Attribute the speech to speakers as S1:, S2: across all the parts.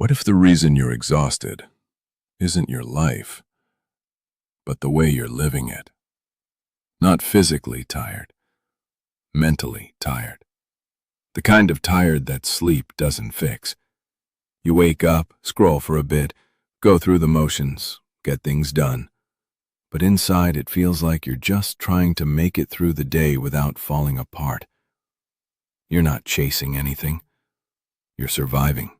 S1: What if the reason you're exhausted isn't your life, but the way you're living it? Not physically tired, mentally tired. The kind of tired that sleep doesn't fix. You wake up, scroll for a bit, go through the motions, get things done. But inside it feels like you're just trying to make it through the day without falling apart. You're not chasing anything. You're surviving.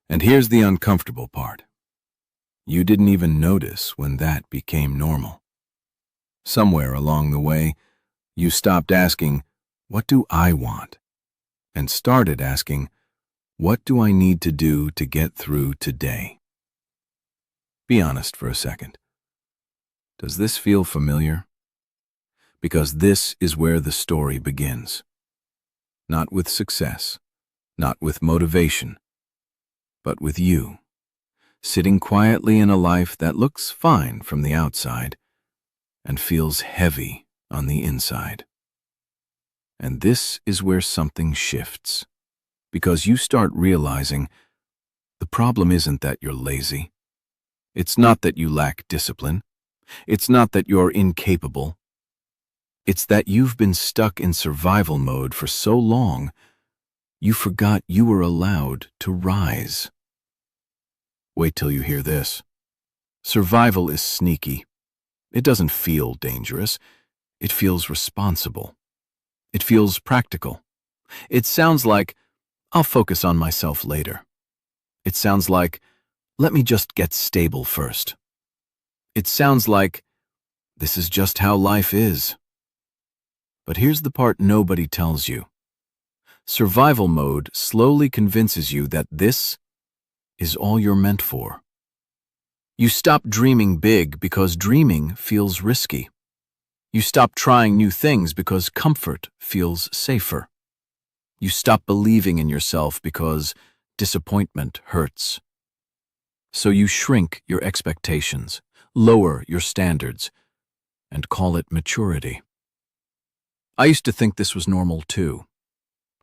S1: And here's the uncomfortable part. You didn't even notice when that became normal. Somewhere along the way, you stopped asking, "What do I want?" and started asking, "What do I need to do to get through today?" Be honest for a second. Does this feel familiar? Because this is where the story begins. Not with success, not with motivation, but with you, sitting quietly in a life that looks fine from the outside and feels heavy on the inside. And this is where something shifts, because you start realizing the problem isn't that you're lazy. It's not that you lack discipline. It's not that you're incapable. It's that you've been stuck in survival mode for so long, you forgot you were allowed to rise. Wait till you hear this. Survival is sneaky. It doesn't feel dangerous. It feels responsible. It feels practical. It sounds like, "I'll focus on myself later." It sounds like, "Let me just get stable first." It sounds like, "This is just how life is." But here's the part nobody tells you. Survival mode slowly convinces you that this is all you're meant for. You stop dreaming big because dreaming feels risky. You stop trying new things because comfort feels safer. You stop believing in yourself because disappointment hurts. So you shrink your expectations, lower your standards, and call it maturity. I used to think this was normal too.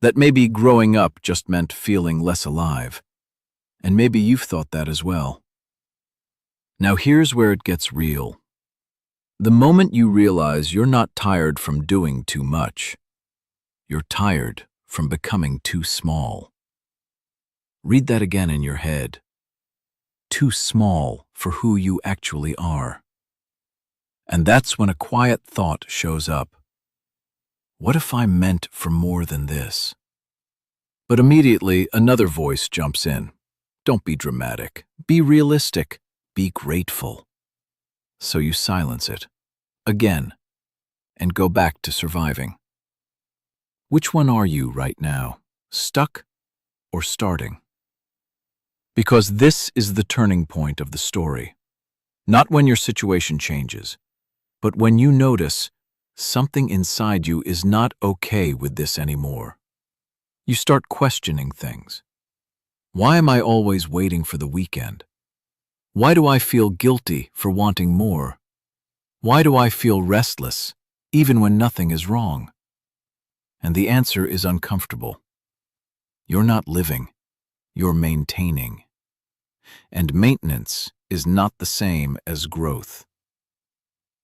S1: That maybe growing up just meant feeling less alive. And maybe you've thought that as well. Now here's where it gets real. The moment you realize you're not tired from doing too much, you're tired from becoming too small. Read that again in your head. Too small for who you actually are. And that's when a quiet thought shows up. What if I'm meant for more than this? But immediately another voice jumps in. Don't be dramatic. Be realistic. Be grateful. So you silence it, again, and go back to surviving. Which one are you right now? Stuck or starting? Because this is the turning point of the story. Not when your situation changes, but when you notice something inside you is not okay with this anymore. You start questioning things. Why am I always waiting for the weekend? Why do I feel guilty for wanting more? Why do I feel restless, even when nothing is wrong? And the answer is uncomfortable. You're not living, you're maintaining. And maintenance is not the same as growth.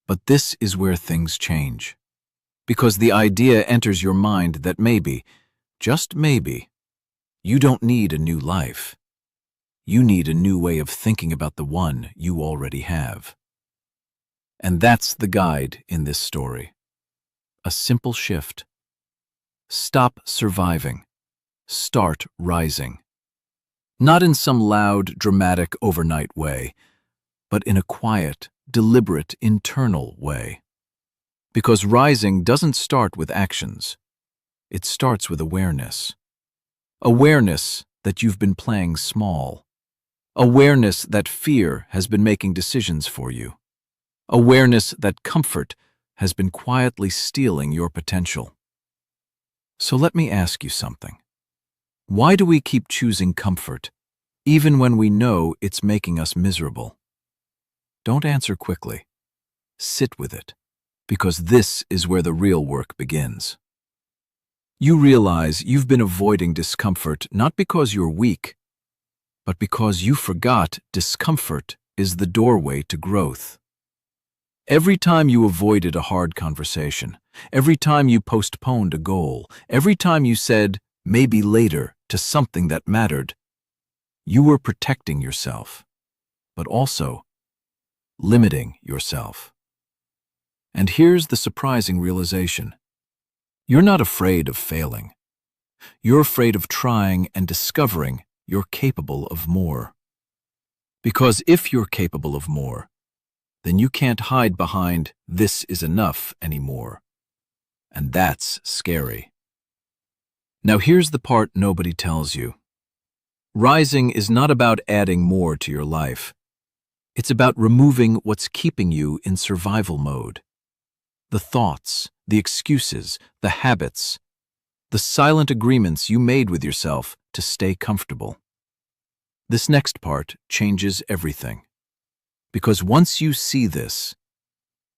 S1: But this is where things change. Because the idea enters your mind that maybe, just maybe, you don't need a new life. You need a new way of thinking about the one you already have. And that's the guide in this story. A simple shift. Stop surviving. Start rising. Not in some loud, dramatic overnight way, but in a quiet, deliberate, internal way. Because rising doesn't start with actions. It starts with awareness. Awareness that you've been playing small. Awareness that fear has been making decisions for you. Awareness that comfort has been quietly stealing your potential. So let me ask you something. Why do we keep choosing comfort, even when we know it's making us miserable? Don't answer quickly. Sit with it, because this is where the real work begins. You realize you've been avoiding discomfort not because you're weak,
S2: but because you forgot discomfort is the doorway to growth. Every time you avoided a hard conversation, every time you postponed a goal, every time you said, maybe later, to something that mattered, you were protecting yourself, but also limiting yourself. And here's the surprising realization. You're not afraid of failing. You're afraid of trying and discovering you're capable of more. Because if you're capable of more, then you can't hide behind "this is enough" anymore. And that's scary. Now here's the part nobody tells you. Rising is not about adding more to your life. It's about removing what's keeping you in survival mode. The thoughts, the excuses, the habits, the silent agreements you made with yourself to stay comfortable. This next part changes everything. Because once you see this,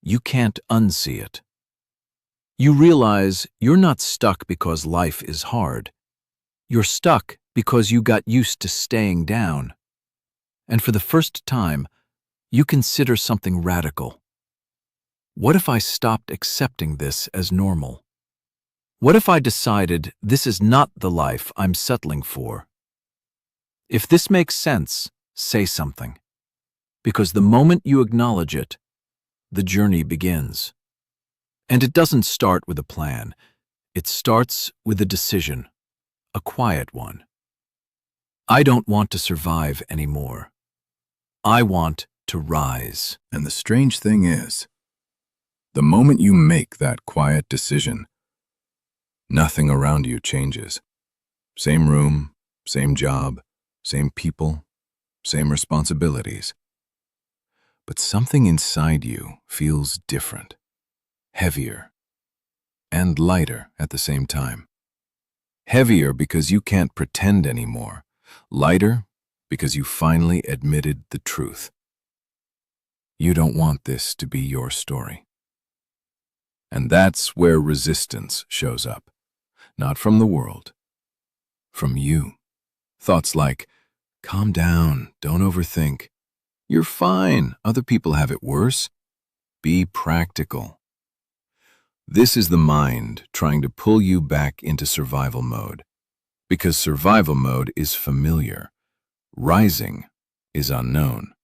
S2: you can't unsee it. You realize you're not stuck because life is hard. You're stuck because you got used to staying down. And for the first time, you consider something radical. What if I stopped accepting this as normal? What if I decided this is not the life I'm settling for? If this makes sense, say something. Because the moment you acknowledge it, the journey begins. And it doesn't start with a plan. It starts with a decision, a quiet one. I don't want to survive anymore. I want to rise.
S1: And the strange thing is, the moment you make that quiet decision, nothing around you changes. Same room, same job, same people, same responsibilities. But something inside you feels different, heavier, and lighter at the same time. Heavier because you can't pretend anymore. Lighter because you finally admitted the truth. You don't want this to be your story. And that's where resistance shows up. Not from the world, from you. Thoughts like, calm down, don't overthink. You're fine, other people have it worse. Be practical. This is the mind trying to pull you back into survival mode. Because survival mode is familiar. Rising is unknown.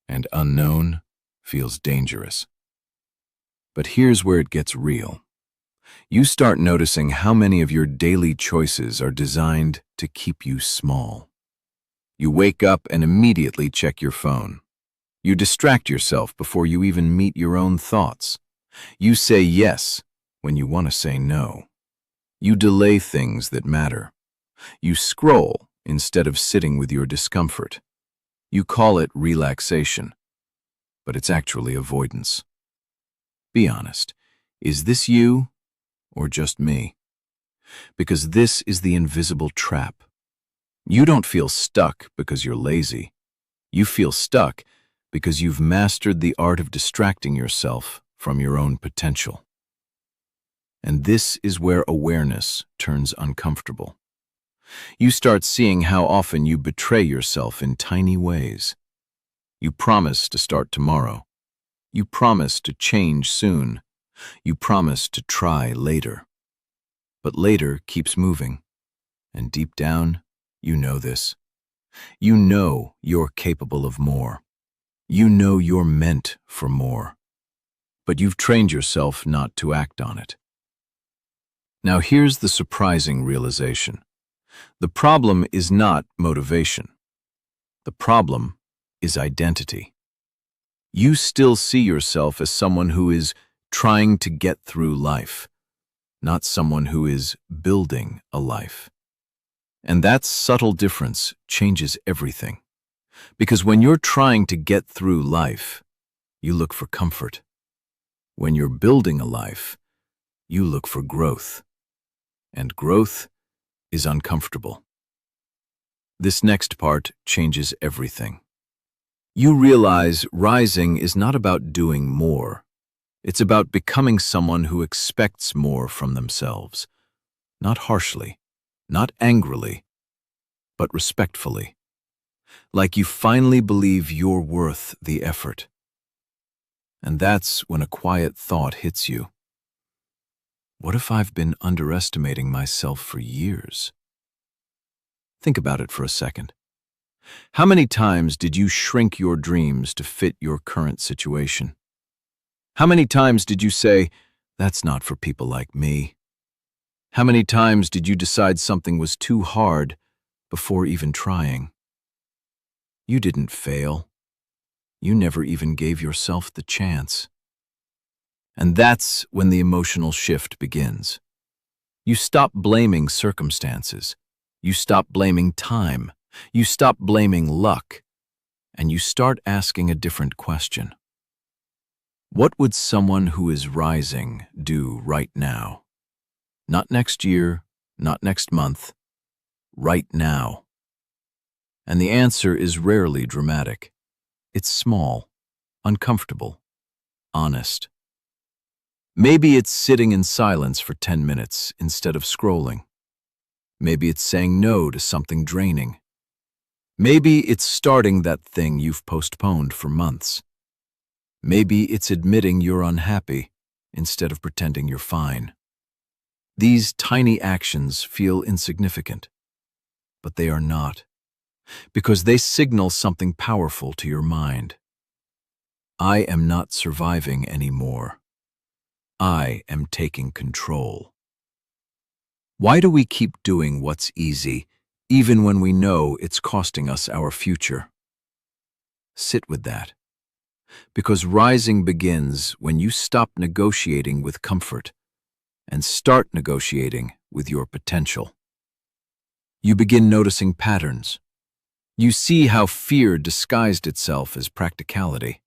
S1: And unknown feels dangerous. But here's where it gets real. You start noticing how many of your daily choices are designed to keep you small. You wake up and immediately check your phone. You distract yourself before you even meet your own thoughts. You say yes when you want to say no. You delay things that matter. You scroll instead of sitting with your discomfort. You call it relaxation, but it's actually avoidance. Be honest, is this you or just me? Because this is the invisible trap. You don't feel stuck because you're lazy. You feel stuck because you've mastered the art of distracting yourself from your own potential. And this is where awareness turns uncomfortable. You start seeing how often you betray yourself in tiny ways. You promise to start tomorrow. You promise to change soon. You promise to try later. But later keeps moving. And deep down, you know this. You know you're capable of more. You know you're meant for more. But you've trained yourself not to act on it. Now here's the surprising realization. The problem is not motivation. The problem is identity. You still see yourself as someone who is trying to get through life, not someone who is building a life. And that subtle difference changes everything. Because when you're trying to get through life, you look for comfort. When you're building a life, you look for growth. And growth is uncomfortable. This next part changes everything. You realize rising is not about doing more. It's about becoming someone who expects more from themselves. Not harshly, not angrily, but respectfully.
S2: like you finally believe you're worth the effort. And that's when a quiet thought hits you. What if I've been underestimating myself for years? Think about it for a second. How many times did you shrink your dreams to fit your current situation? How many times did you say, "That's not for people like me"? How many times did you decide something was too hard before even trying? You didn't fail. You never even gave yourself the chance. And that's when the emotional shift begins. You stop blaming circumstances. You stop blaming time. You stop blaming luck. And you start asking a different question. What would someone who is rising do right now? Not next year, not next month, right now. And the answer is rarely dramatic. It's small, uncomfortable, honest. Maybe it's sitting in silence for 10 minutes instead of scrolling. Maybe it's saying no to something draining. Maybe it's starting that thing you've postponed for months. Maybe it's admitting you're unhappy instead of pretending you're fine. These tiny actions feel insignificant, but they are not, because they signal something powerful to your mind. I am not surviving anymore. I am taking control. Why do we keep doing what's easy, even when we know it's costing us our future? Sit with that. Because rising begins when you stop negotiating with comfort and start negotiating with your potential. You begin noticing patterns. You see how fear disguised itself as practicality,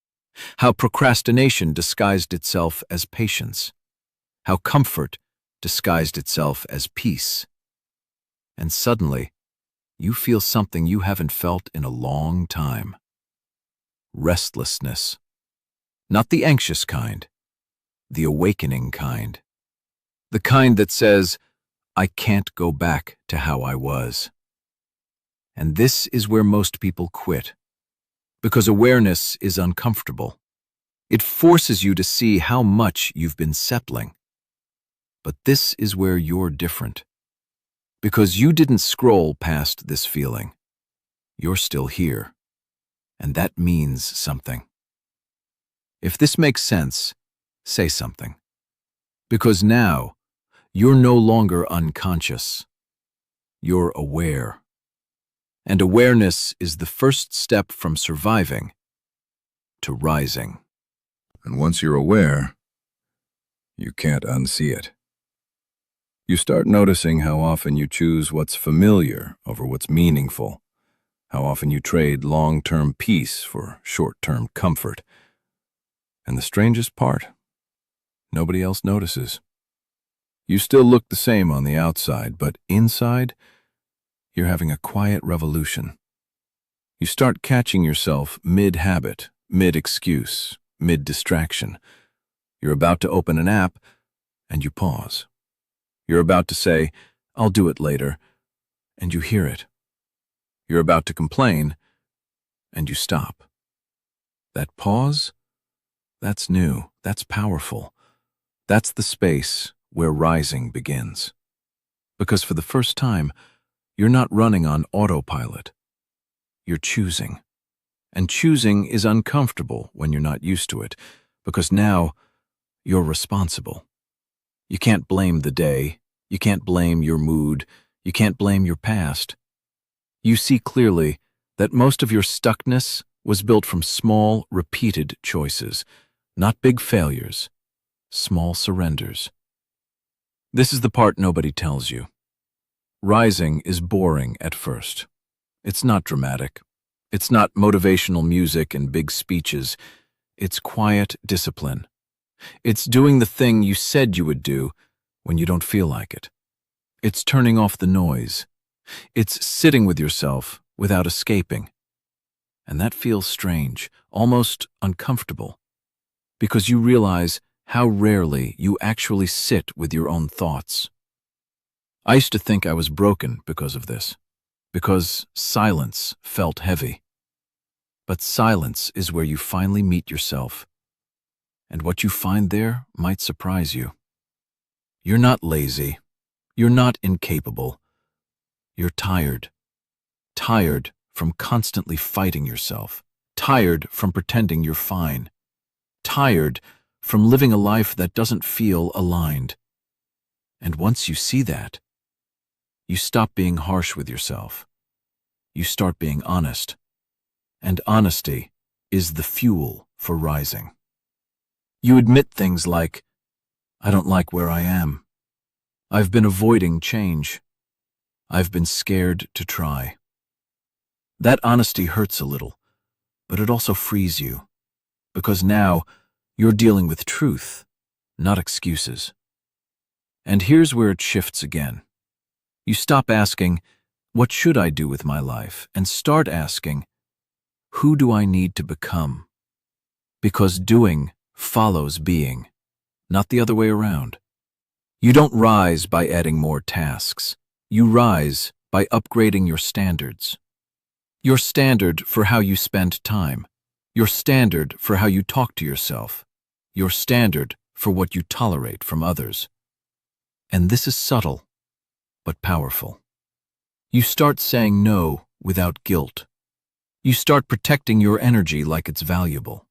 S2: how procrastination disguised itself as patience, how comfort disguised itself as peace. And suddenly, you feel something you haven't felt in a long time. Restlessness. Not the anxious kind, the awakening kind. The kind that says, I can't go back to how I was. And this is where most people quit, because awareness is uncomfortable. It forces you to see how much you've been settling. But this is where you're different, because you didn't scroll past this feeling. You're still here, and that means something. If this makes sense, say something. Because now, you're no longer unconscious. You're aware. And awareness is the first step from surviving to rising.
S1: And once you're aware, you can't unsee it. You start noticing how often you choose what's familiar over what's meaningful, how often you trade long-term peace for short-term comfort. And the strangest part, nobody else notices. You still look the same on the outside, but inside, you're having a quiet revolution. You start catching yourself mid-habit, mid-excuse, mid-distraction. You're about to open an app, and you pause. You're about to say, I'll do it later, and you hear it. You're about to complain, and you stop. That pause? That's new. That's powerful. That's the space where rising begins. Because for the first time, you're not running on autopilot. You're choosing. And choosing is uncomfortable when you're not used to it, because now you're responsible. You can't blame the day. You can't blame your mood. You can't blame your past. You see clearly that most of your stuckness was built from small, repeated choices, not big failures, small surrenders. This is the part nobody tells you. Rising is boring at first. It's not dramatic. It's not motivational music and big speeches. It's quiet discipline. It's doing the thing you said you would do when you don't feel like it. It's turning off the noise. It's sitting with yourself without escaping. And that feels strange, almost uncomfortable, because you realize how rarely you actually sit with your own thoughts. I used to think I was broken because of this.
S2: because silence felt heavy. But silence is where you finally meet yourself. And what you find there might surprise you. You're not lazy. You're not incapable. You're tired. Tired from constantly fighting yourself. Tired from pretending you're fine. Tired from living a life that doesn't feel aligned. And once you see that, you stop being harsh with yourself. You start being honest. And honesty is the fuel for rising. You admit things like, I don't like where I am. I've been avoiding change. I've been scared to try. That honesty hurts a little, but it also frees you, because now you're dealing with truth, not excuses. And here's where it shifts again. You stop asking, what should I do with my life? And start asking, who do I need to become? Because doing follows being, not the other way around. You don't rise by adding more tasks. You rise by upgrading your standards. Your standard for how you spend time. Your standard for how you talk to yourself. Your standard for what you tolerate from others. And this is subtle, but powerful. You start saying no without guilt. You start protecting your energy like it's valuable.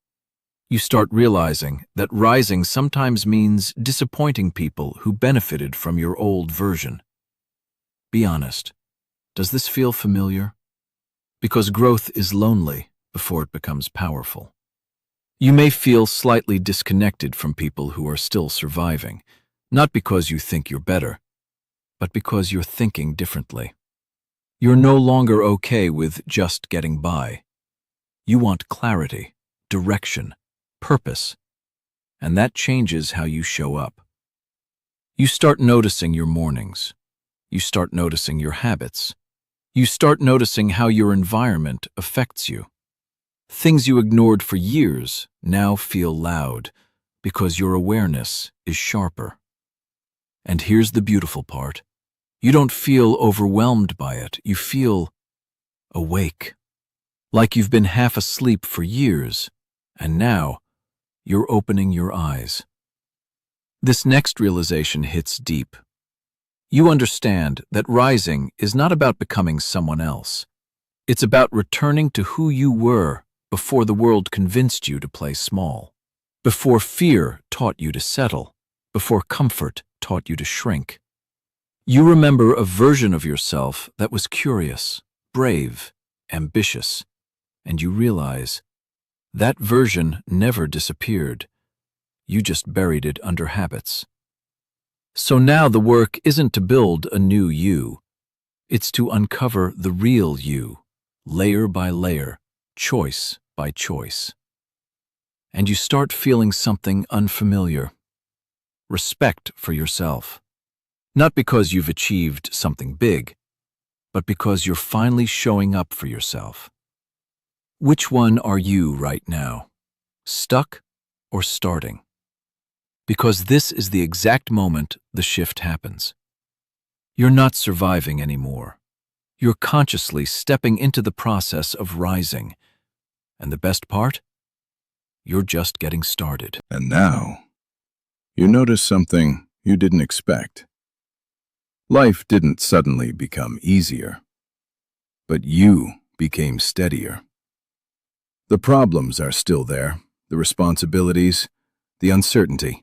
S2: You start realizing that rising sometimes means disappointing people who benefited from your old version. Be honest. Does this feel familiar? Because growth is lonely before it becomes powerful. You may feel slightly disconnected from people who are still surviving, not because you think you're better, but because you're thinking differently. You're no longer okay with just getting by. You want clarity, direction, purpose, and that changes how you show up. You start noticing your mornings. You start noticing your habits. You start noticing how your environment affects you. Things you ignored for years now feel loud because your awareness is sharper. And here's the beautiful part. You don't feel overwhelmed by it. You feel awake, like you've been half asleep for years, and now you're opening your eyes. This next realization hits deep. You understand that rising is not about becoming someone else. It's about returning to who you were before the world convinced you to play small, before fear taught you to settle, before comfort taught you to shrink. You remember a version of yourself that was curious, brave, ambitious, and you realize that version never disappeared. You just buried it under habits. So now the work isn't to build a new you. It's to uncover the real you, layer by layer, choice by choice. And you start feeling something unfamiliar. Respect for yourself. Not because you've achieved something big, but because you're finally showing up for yourself. Which one are you right now? Stuck or starting? Because this is the exact moment the shift happens. You're not surviving anymore. You're consciously stepping into the process of rising. And the best part? You're just getting started.
S1: And now, you notice something you didn't expect. Life didn't suddenly become easier, but you became steadier. The problems are still there, the responsibilities, the uncertainty.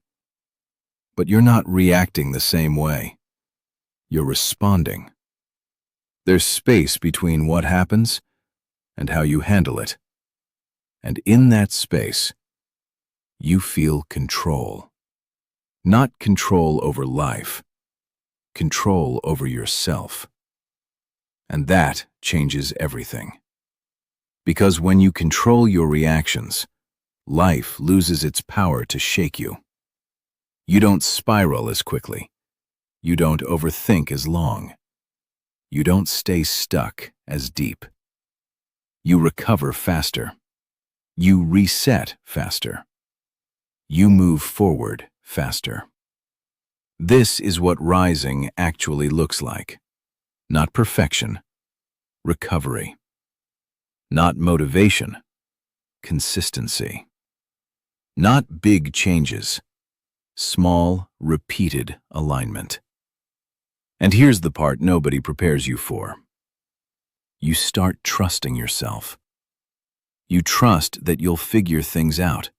S1: But you're not reacting the same way. You're responding. There's space between what happens and how you handle it. And in that space, you feel control. Not control over life, control over yourself. And that changes everything. Because when you control your reactions, life loses its power to shake you. You don't spiral as quickly. You don't overthink as long. You don't stay stuck as deep. You recover faster. You reset faster. You move forward faster. This is what rising actually looks like. Not perfection,
S2: recovery. Not motivation, consistency. Not big changes, small, repeated alignment. And here's the part nobody prepares you for. You start trusting yourself. You trust that you'll figure things out.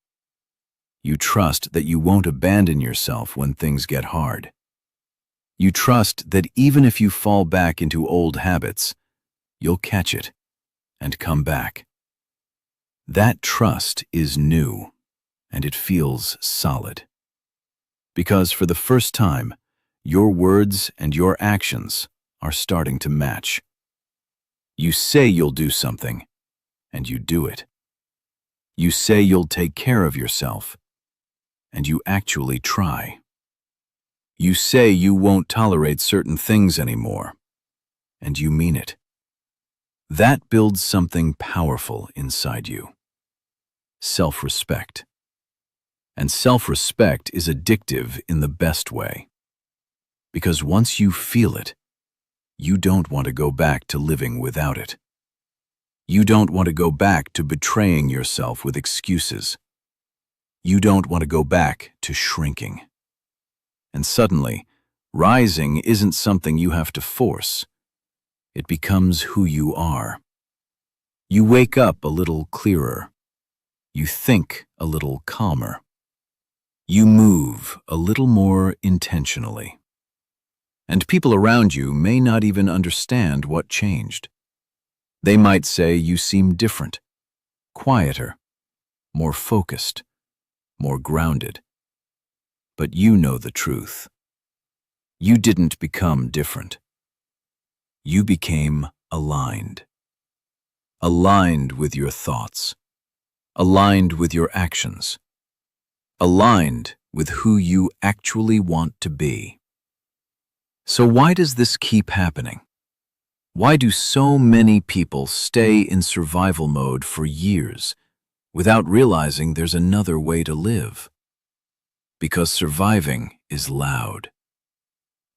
S2: You trust that you won't abandon yourself when things get hard. You trust that even if you fall back into old habits, you'll catch it and come back. That trust is new, and it feels solid. Because for the first time, your words and your actions are starting to match. You say you'll do something, and you do it. You say you'll take care of yourself, and you actually try. You say you won't tolerate certain things anymore, and you mean it. That builds something powerful inside you. Self-respect. And self-respect is addictive in the best way. Because once you feel it, you don't want to go back to living without it. You don't want to go back to betraying yourself with excuses. You don't want to go back to shrinking. And suddenly, rising isn't something you have to force. It becomes who you are. You wake up a little clearer. You think a little calmer. You move a little more intentionally. And people around you may not even understand what changed. They might say you seem different, quieter, more focused, more grounded. But you know the truth. You didn't become different. You became aligned. Aligned with your thoughts. Aligned with your actions. Aligned with who you actually want to be. So why does this keep happening? Why do so many people stay in survival mode for years without realizing there's another way to live? Because surviving is loud.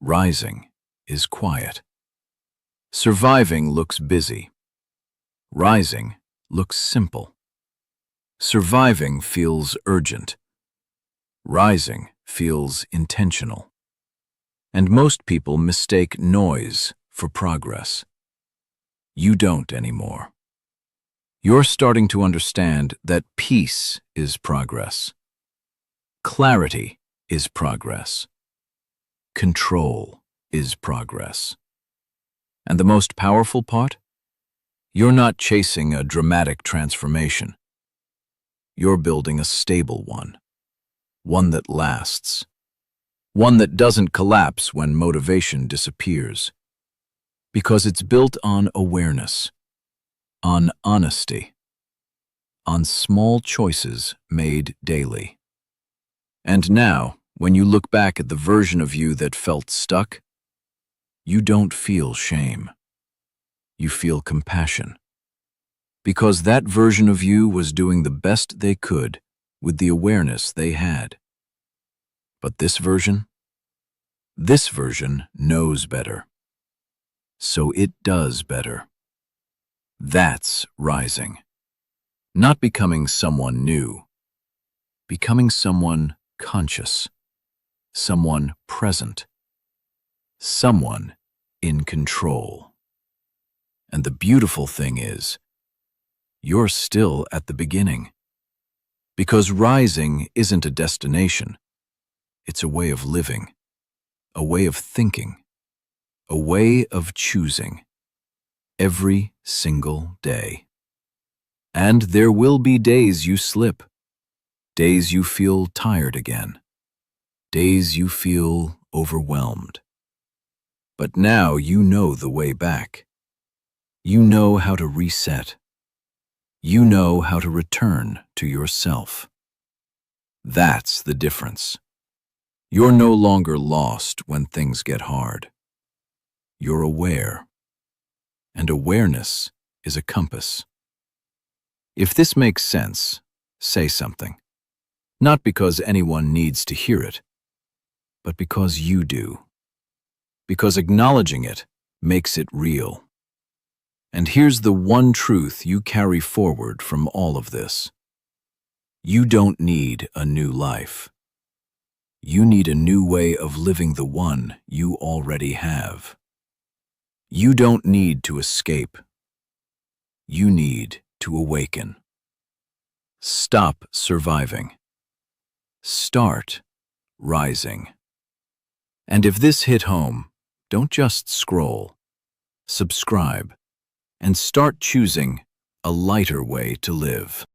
S2: Rising is quiet. Surviving looks busy. Rising looks simple. Surviving feels urgent. Rising feels intentional. And most people mistake noise for progress. You don't anymore. You're starting to understand that peace is progress. Clarity is progress. Control is progress. And the most powerful part? You're not chasing a dramatic transformation. You're building a stable one. One that lasts. One that doesn't collapse when motivation disappears. Because it's built on awareness, on honesty, on small choices made daily. And now, when you look back at the version of you that felt stuck, you don't feel shame. You feel compassion. Because that version of you was doing the best they could with the awareness they had. But this version knows better. So it does better. That's rising. Not becoming someone new. Becoming someone conscious. Someone present. Someone in control. And the beautiful thing is, you're still at the beginning. Because rising isn't a destination. It's a way of living, a way of thinking, a way of choosing every single day. And there will be days you slip, days you feel tired again, days you feel overwhelmed. But now you know the way back. You know how to reset. You know how to return to yourself. That's the difference. You're no longer lost when things get hard. You're aware. And awareness is a compass. If this makes sense, say something. Not because anyone needs to hear it, but because you do. Because acknowledging it makes it real. And here's the one truth you carry forward from all of this. You don't need a new life. You need a new way of living the one you already have. You don't need to escape. You need to awaken. Stop surviving. Start rising. And if this hit home, don't just scroll. Subscribe and start choosing a lighter way to live.